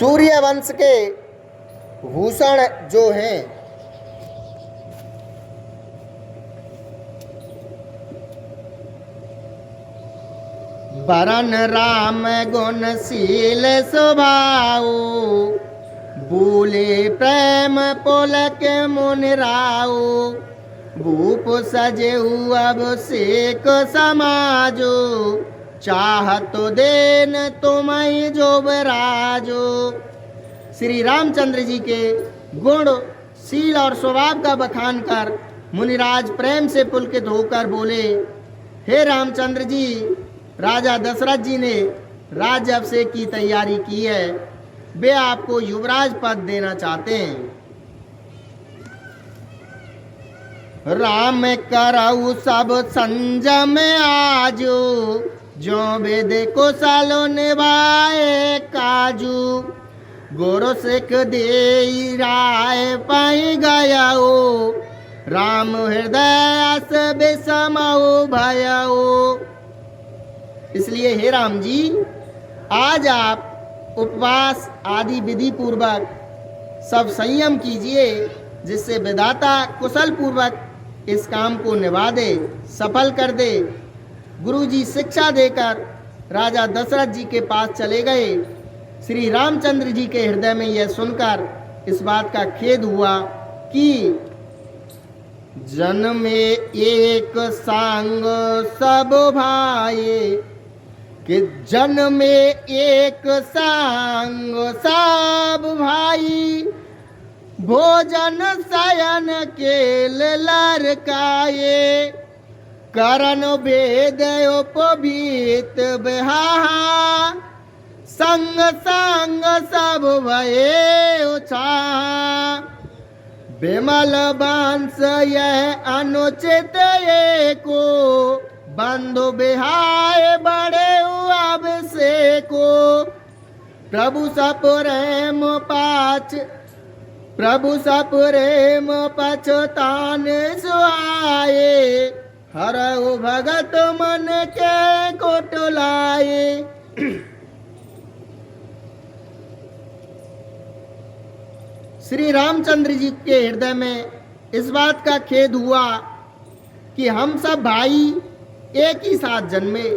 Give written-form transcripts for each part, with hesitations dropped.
सूर्यवंश के भूषण जो हैं, वरन राम गुणशील स्वभाव, बोले प्रेम पुलक मुनिराव, भूप सजेऊ अभिषेक समाजो, चाहत देन तुम्हें जो बराजो। श्री रामचंद्र जी के गुण, शील और स्वभाव का बखान कर मुनिराज प्रेम से पुलकित होकर बोले, हे रामचंद्र जी, राजा दशरथ जी ने राज्य अभिषेक की तैयारी की है, वे आपको युवराज पद देना चाहते हैं। राम करऊ सब संजम आजो, जो वेद कुशल निभाए काजू, गुरु सिख दे राय पाई गया, राम हृदय विषमऊ भयऊ। इसलिए हे राम जी, आज आप उपवास आदि विधि पूर्वक सब संयम कीजिए, जिससे विधाता कुशल पूर्वक इस काम को निभा दे, सफल कर दे। गुरुजी शिक्षा देकर राजा दशरथ जी के पास चले गए। श्री रामचंद्र जी के हृदय में यह सुनकर इस बात का खेद हुआ कि जन में एक सांग सब भाई, कि जन में एक सांग सब भाई, भोजन शयन के ललकाए, करन भेद उपवीत बिहाहा, संग संग सब भये उछाहा, विमल वंश यह अनुचित एको, बंधु बिहाय बड़े अभिषेको, प्रभु सप्रेम पाच, प्रभु सप्रेम पछतान सुहाए, हरऊ भगत मन के कोटलाए। श्री रामचंद्र जी के हृदय में इस बात का खेद हुआ कि हम सब भाई एक ही साथ जन्मे,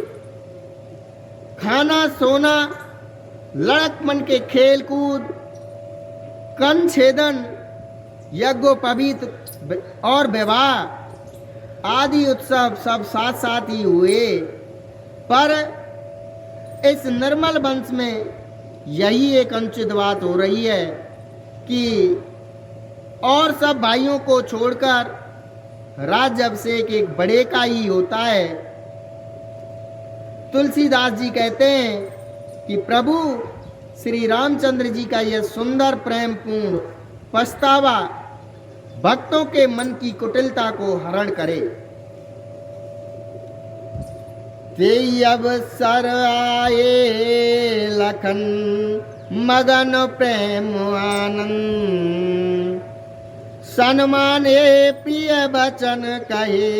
खाना सोना, लड़कपन के खेल कूद, कन छेदन, यज्ञोपवीत और विवाह आदि उत्सव सब साथ साथ ही हुए, पर इस निर्मल वंश में यही एक अनुचित बात हो रही है कि और सब भाइयों को छोड़कर राज्य अभिषेक एक बड़े का ही होता है। तुलसीदास जी कहते हैं कि प्रभु श्री रामचंद्र जी का यह सुंदर प्रेम पूर्ण पछतावा भक्तों के मन की कुटिलता को हरण करे। ते अवसर आए लखन मगन प्रेम आनंद, सन्माने प्रिय बचन कहे,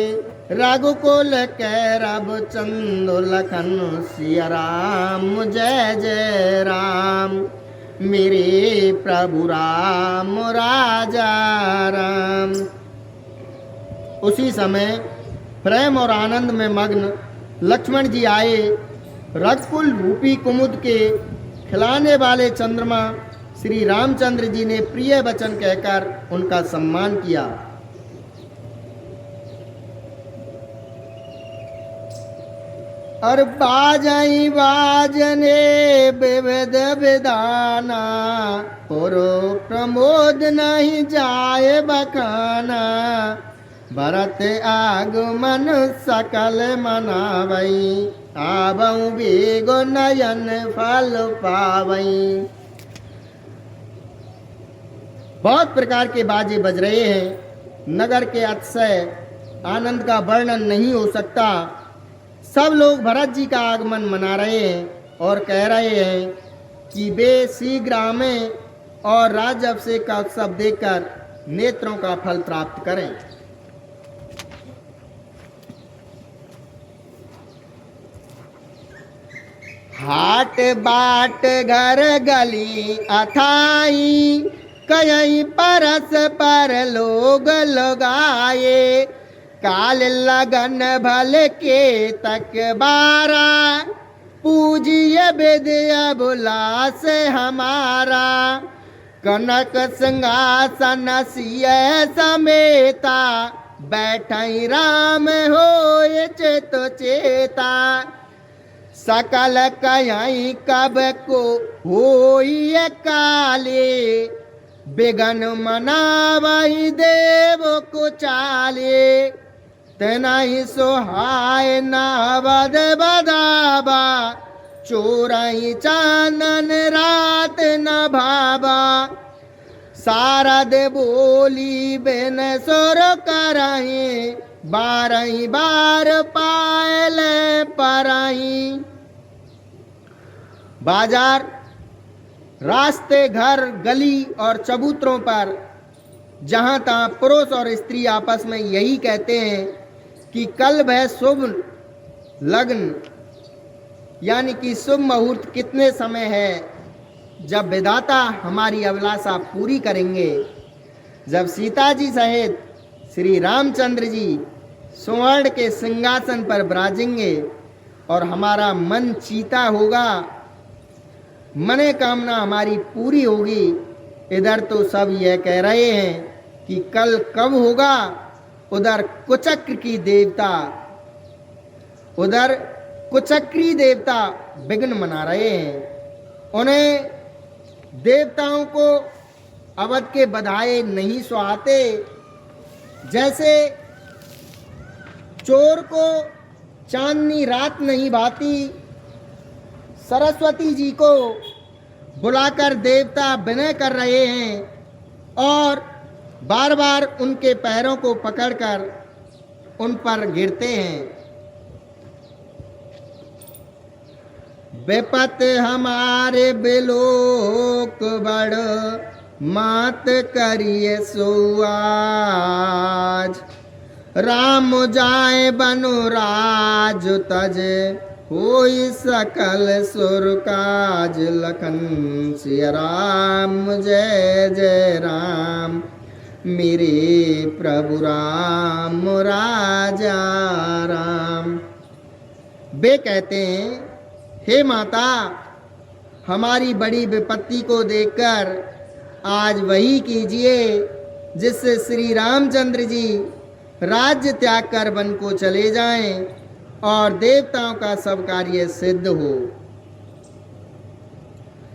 रघुकुल कैरव चंदु लखन, सिया राम जय जय राम, मेरे प्रभु राम राजा राम। उसी समय प्रेम और आनंद में मग्न लक्ष्मण जी आए। रघुकुल रूपी कुमुद के खिलाने वाले चंद्रमा श्री रामचंद्र जी ने प्रिय वचन कहकर उनका सम्मान किया। और बाजई बाजने विविध विधाना, पुरो प्रमोद नहीं जाए बखाना, भरत आगमन सकल मनावई, आवऊ बेगो नयन फल पावई। बहुत प्रकार के बाजे बज रहे हैं। नगर के अतिशय आनंद का वर्णन नहीं हो सकता। सब लोग भरत जी का आगमन मना रहे हैं और कह रहे हैं कि वे शीघ्र आवें और राज्य अभिषेक का उत्सव देखकर नेत्रों का फल प्राप्त करें। हाट बाट घर गली अथाई, कहीं परस पर लोग लगाए। काल लगन भल के तक बारा, पूजिए विद्या बुलास हमारा। कनक सिंहासन सिय समेता, बैठई राम होय चित चेता। सकल कहीं कब को होई काले, बिगन मनावई देव को चाले। तेनाही सोहाय नावद बदाबा, चोरई चानन रात न भाबा। शारद बोली बिन सुर करही, बारही बार पायल परही। बाजार, रास्ते, घर, गली और चबूतरों पर जहाँ तहाँ पुरुष और स्त्री आपस में यही कहते हैं कि कल वह शुभ लग्न यानी कि शुभ मुहूर्त कितने समय है, जब विधाता हमारी अभिलाषा पूरी करेंगे, जब सीता जी सहित श्री रामचंद्र जी स्वर्ण के सिंहासन पर विराजेंगे और हमारा मन चीता होगा, मने कामना हमारी पूरी होगी। इधर तो सब यह कह रहे हैं कि कल कब होगा, उधर कुचक्री देवता विघ्न मना रहे हैं। उन्हें देवताओं को अवध के बधाए नहीं सुहाते। जैसे चोर को चांदनी रात नहीं भाती, सरस्वती जी को बुलाकर देवता विनय कर रहे हैं और बार बार उनके पैरों को पकड़कर उन पर गिरते हैं। विपत हमारे बिलोक बड़, मात करिए सो आज। राम जाए बनु राज तज, होई सकल सुर काज। लखन सिया राम जय जय राम, मेरे प्रभु राम राजा राम। वे कहते हैं, हे माता, हमारी बड़ी विपत्ति को देखकर आज वही कीजिए जिससे श्री रामचंद्र जी राज्य त्याग कर वन को चले जाएं और देवताओं का सब कार्य सिद्ध हो।